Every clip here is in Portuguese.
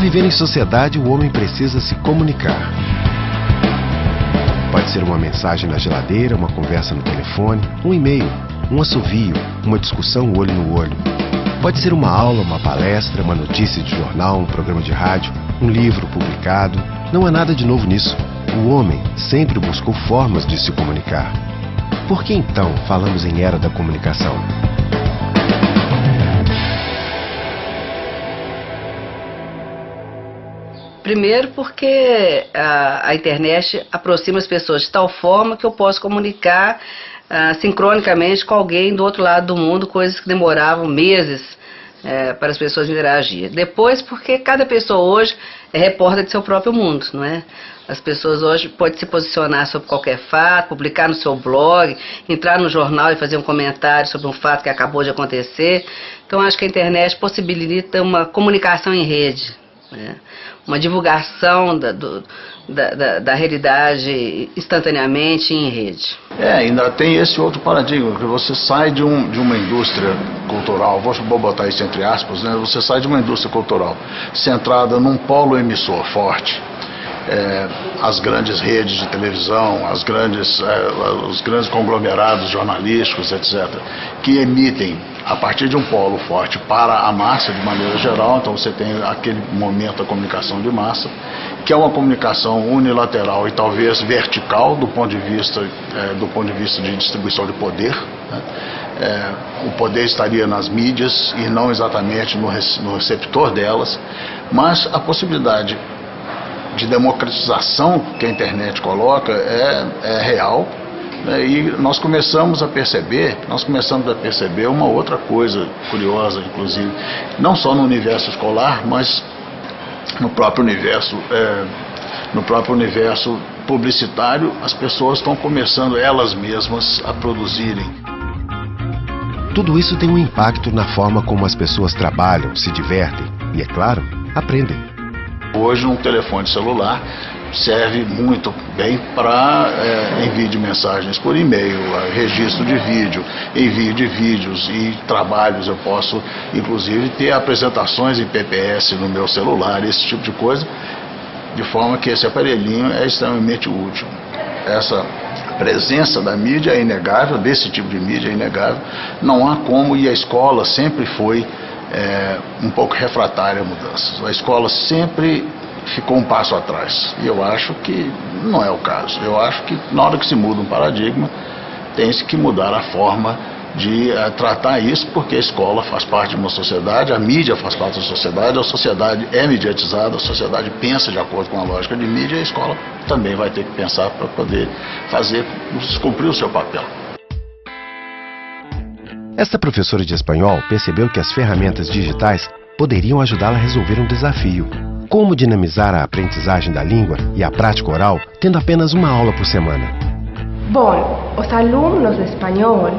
viver em sociedade, o homem precisa se comunicar. Pode ser uma mensagem na geladeira, uma conversa no telefone, um e-mail, um assovio, uma discussão olho no olho. Pode ser uma aula, uma palestra, uma notícia de jornal, um programa de rádio, um livro publicado. Não há nada de novo nisso. O homem sempre buscou formas de se comunicar. Por que então falamos em era da comunicação? Primeiro porque a internet aproxima as pessoas de tal forma que eu posso comunicar sincronicamente com alguém do outro lado do mundo, coisas que demoravam meses para as pessoas interagir. Depois porque cada pessoa hoje é repórter de seu próprio mundo, não é? As pessoas hoje podem se posicionar sobre qualquer fato, publicar no seu blog, entrar no jornal e fazer um comentário sobre um fato que acabou de acontecer. Então acho que a internet possibilita uma comunicação em rede, né? Uma divulgação da realidade instantaneamente em rede. Ainda tem esse outro paradigma, que você sai de uma indústria cultural, vou botar isso entre aspas, né? Você sai de uma indústria cultural centrada num polo emissor forte. As grandes redes de televisão, os grandes conglomerados jornalísticos, etc., que emitem a partir de um polo forte para a massa de maneira geral. Então você tem aquele momento da comunicação de massa, que é uma comunicação unilateral e talvez vertical do ponto de vista de distribuição de poder, né? O poder estaria nas mídias e não exatamente no receptor delas, mas a possibilidade de democratização que a internet coloca é real, né? E nós começamos a perceber uma outra coisa curiosa, inclusive, não só no universo escolar, mas no próprio universo publicitário. As pessoas estão começando elas mesmas a produzirem. Tudo isso tem um impacto na forma como as pessoas trabalham, se divertem e, é claro, aprendem. Hoje um telefone celular serve muito bem para envio de mensagens por e-mail, registro de vídeo, envio de vídeos e trabalhos. Eu posso inclusive ter apresentações em PPS no meu celular, esse tipo de coisa, de forma que esse aparelhinho é extremamente útil. Essa presença da mídia é inegável, desse tipo de mídia é inegável, não há como, e a escola sempre foi um pouco refratária a mudanças. A escola sempre ficou um passo atrás, e eu acho que não é o caso. Eu acho que na hora que se muda um paradigma, tem-se que mudar a forma de tratar isso, porque a escola faz parte de uma sociedade, a mídia faz parte da sociedade, a sociedade é mediatizada, a sociedade pensa de acordo com a lógica de mídia, e a escola também vai ter que pensar para poder cumprir o seu papel. Esta professora de espanhol percebeu que as ferramentas digitais poderiam ajudá-la a resolver um desafio. Como dinamizar a aprendizagem da língua e a prática oral, tendo apenas uma aula por semana? Bom, os alunos de espanhol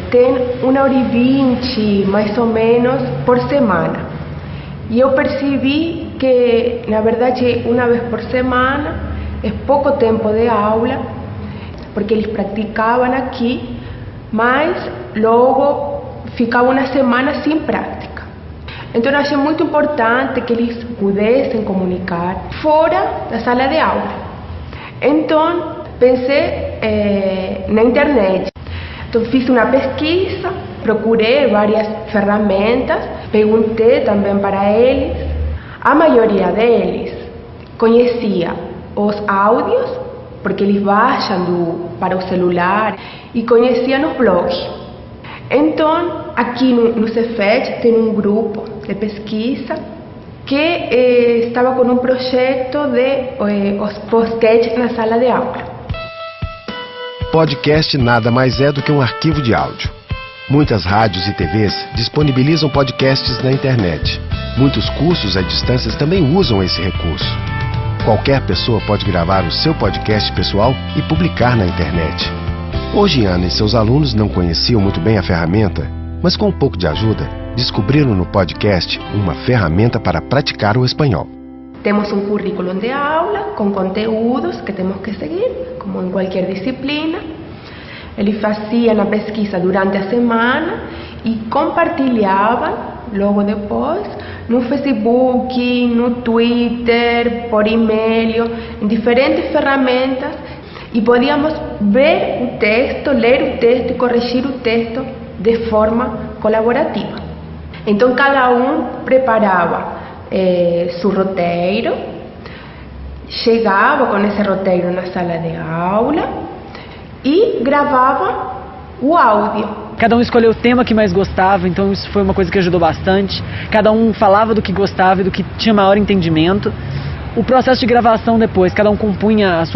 têm 1h20, mais ou menos, por semana. E eu percebi que, na verdade, uma vez por semana é pouco tempo de aula, porque eles praticavam aqui, mas logo ficava uma semana sem prática. Então eu achei muito importante que eles pudessem comunicar fora da sala de aula. Então pensei na internet. Então fiz uma pesquisa, procurei várias ferramentas, perguntei também para eles. A maioria deles conhecia os áudios, porque eles baixam para o celular, e conheciam os blogs. Então, aqui no Cefet tem um grupo de pesquisa que estava com um projeto de os podcasts na sala de aula. Podcast nada mais é do que um arquivo de áudio. Muitas rádios e TVs disponibilizam podcasts na internet. Muitos cursos à distância também usam esse recurso. Qualquer pessoa pode gravar o seu podcast pessoal e publicar na internet. Hoje, Ana e seus alunos não conheciam muito bem a ferramenta, mas com um pouco de ajuda, descobriram no podcast uma ferramenta para praticar o espanhol. Temos um currículo de aula com conteúdos que temos que seguir, como em qualquer disciplina. Eles faziam a pesquisa durante a semana e compartilhavam logo depois no Facebook, no Twitter, por e-mail, em diferentes ferramentas, e podíamos ver o texto, ler o texto e corrigir o texto de forma colaborativa. Então cada um preparava seu roteiro, chegava com esse roteiro na sala de aula e gravava o áudio. Cada um escolheu o tema que mais gostava, então isso foi uma coisa que ajudou bastante. Cada um falava do que gostava e do que tinha maior entendimento. O processo de gravação depois, cada um compunha as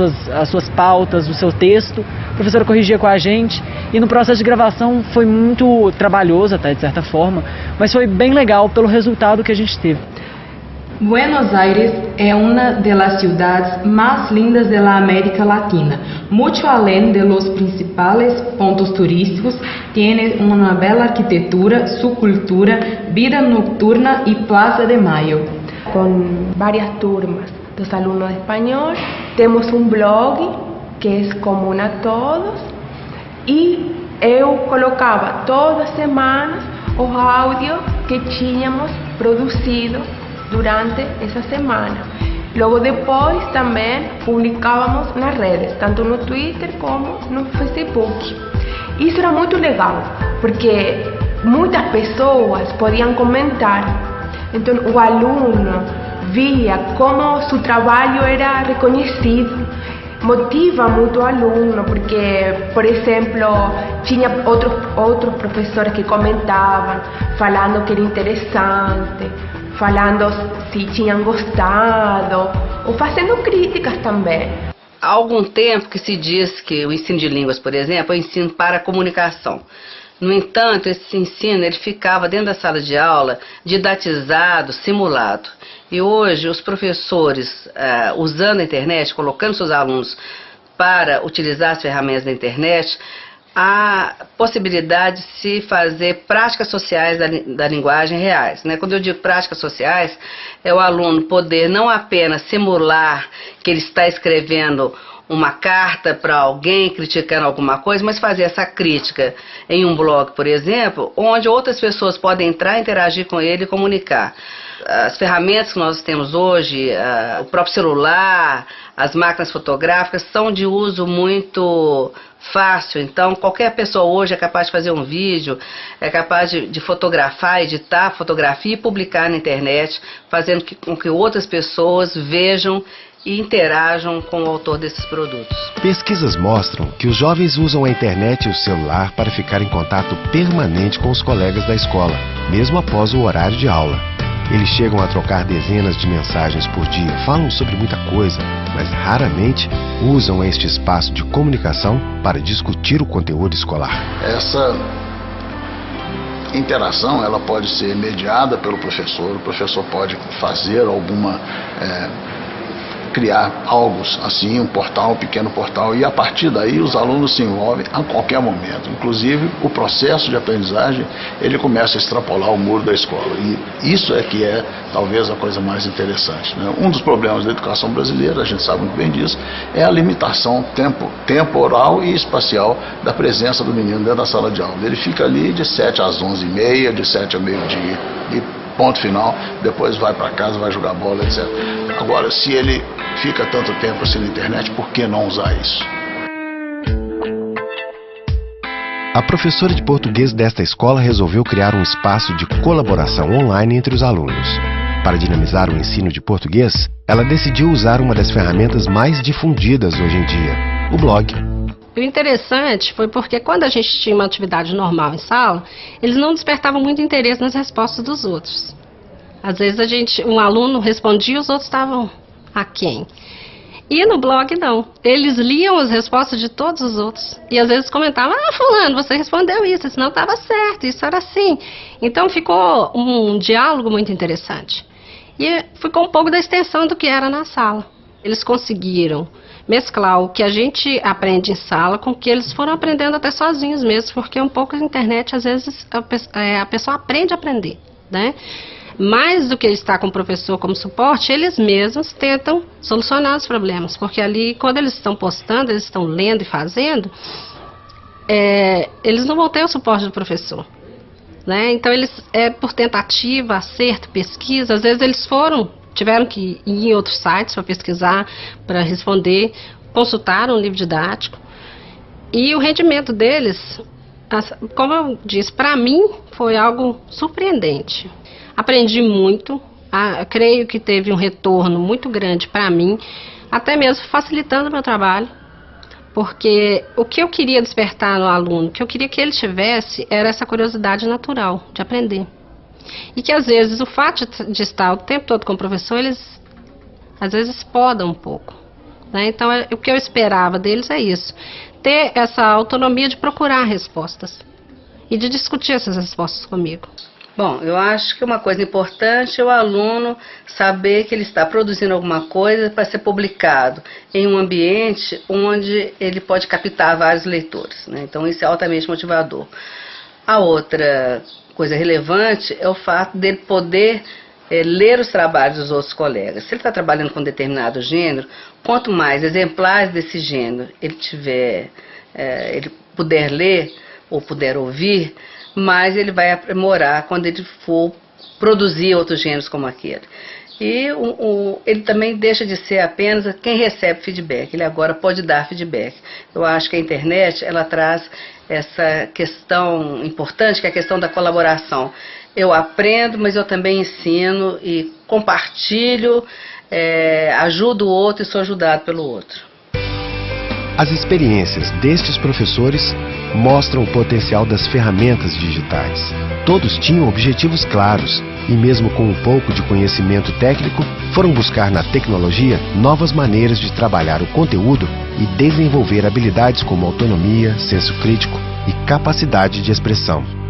suas pautas, o seu texto, a professora corrigia com a gente, e no processo de gravação foi muito trabalhoso até, de certa forma, mas foi bem legal pelo resultado que a gente teve. Buenos Aires é uma das ciudades mais lindas da América Latina. Muito além de los principales pontos turísticos, tiene uma bela arquitetura, su cultura, vida nocturna e Plaza de Mayo. Com várias turmas dos alunos de espanhol, temos um blog que é comum a todos, e eu colocava todas as semanas os áudios que tínhamos produzido durante essa semana. Logo depois também publicávamos nas redes, tanto no Twitter como no Facebook. Isso era muito legal, porque muitas pessoas podiam comentar. Então o aluno via como seu trabalho era reconhecido. Motiva muito o aluno, porque, por exemplo, tinha outros professores que comentavam, falando que era interessante, falando se tinham gostado, ou fazendo críticas também. Há algum tempo que se diz que o ensino de línguas, por exemplo, é o ensino para a comunicação. No entanto, esse ensino ele ficava dentro da sala de aula, didatizado, simulado. E hoje os professores, usando a internet, colocando seus alunos para utilizar as ferramentas da internet, há possibilidade de se fazer práticas sociais da linguagem reais, né? Quando eu digo práticas sociais, é o aluno poder não apenas simular que ele está escrevendo uma carta para alguém criticando alguma coisa, mas fazer essa crítica em um blog, por exemplo, onde outras pessoas podem entrar, interagir com ele e comunicar. As ferramentas que nós temos hoje, o próprio celular, as máquinas fotográficas, são de uso muito fácil. Então, qualquer pessoa hoje é capaz de fazer um vídeo, é capaz de fotografar, editar a fotografia e publicar na internet, fazendo com que outras pessoas vejam e interajam com o autor desses produtos. Pesquisas mostram que os jovens usam a internet e o celular para ficar em contato permanente com os colegas da escola, mesmo após o horário de aula. Eles chegam a trocar dezenas de mensagens por dia, falam sobre muita coisa, mas raramente usam este espaço de comunicação para discutir o conteúdo escolar. Essa interação ela pode ser mediada pelo professor, o professor pode fazer criar algo assim, um portal, um pequeno portal, e a partir daí os alunos se envolvem a qualquer momento. Inclusive, o processo de aprendizagem, ele começa a extrapolar o muro da escola. E isso é que é, talvez, a coisa mais interessante, né? Um dos problemas da educação brasileira, a gente sabe muito bem disso, é a limitação temporal e espacial da presença do menino dentro da sala de aula. Ele fica ali de 7 às 11h30, de 7 ao meio-dia, e ponto final, depois vai para casa, vai jogar bola, etc. Agora, se ele fica tanto tempo assim na internet, por que não usar isso? A professora de português desta escola resolveu criar um espaço de colaboração online entre os alunos. Para dinamizar o ensino de português, ela decidiu usar uma das ferramentas mais difundidas hoje em dia, o blog. O interessante foi porque quando a gente tinha uma atividade normal em sala, eles não despertavam muito interesse nas respostas dos outros. Às vezes um aluno respondia e os outros estavam aquém. E no blog não. Eles liam as respostas de todos os outros. E às vezes comentavam, fulano, você respondeu isso não estava certo, isso era assim. Então ficou um diálogo muito interessante. E ficou um pouco da extensão do que era na sala. Eles conseguiram mesclar o que a gente aprende em sala com o que eles foram aprendendo até sozinhos mesmo, porque um pouco na internet, às vezes, a pessoa aprende a aprender, né? Mais do que estar com o professor como suporte, eles mesmos tentam solucionar os problemas, porque ali, quando eles estão postando, eles estão lendo e fazendo, eles não vão ter o suporte do professor. né? Então eles, por tentativa, acerto, pesquisa, às vezes eles tiveram que ir em outros sites para pesquisar, para responder, consultaram o livro didático, e o rendimento deles, como eu disse, para mim foi algo surpreendente. Aprendi muito, creio que teve um retorno muito grande para mim, até mesmo facilitando o meu trabalho, porque o que eu queria despertar no aluno, o que eu queria que ele tivesse, era essa curiosidade natural de aprender. E que às vezes o fato de estar o tempo todo com o professor, eles às vezes podam um pouco, né? Então o que eu esperava deles é isso, ter essa autonomia de procurar respostas e de discutir essas respostas comigo. Bom, eu acho que uma coisa importante é o aluno saber que ele está produzindo alguma coisa para ser publicado em um ambiente onde ele pode captar vários leitores, né? Então isso é altamente motivador. A outra coisa relevante é o fato dele poder ler os trabalhos dos outros colegas. Se ele está trabalhando com determinado gênero, quanto mais exemplares desse gênero ele puder ler ou puder ouvir, mais ele vai aprimorar quando ele for produzir outros gêneros como aquele. E ele também deixa de ser apenas quem recebe feedback, ele agora pode dar feedback. Eu acho que a internet, ela traz essa questão importante, que é a questão da colaboração. Eu aprendo, mas eu também ensino e compartilho, ajudo o outro e sou ajudado pelo outro. As experiências destes professores mostram o potencial das ferramentas digitais. Todos tinham objetivos claros e, mesmo com um pouco de conhecimento técnico, foram buscar na tecnologia novas maneiras de trabalhar o conteúdo e desenvolver habilidades como autonomia, senso crítico e capacidade de expressão.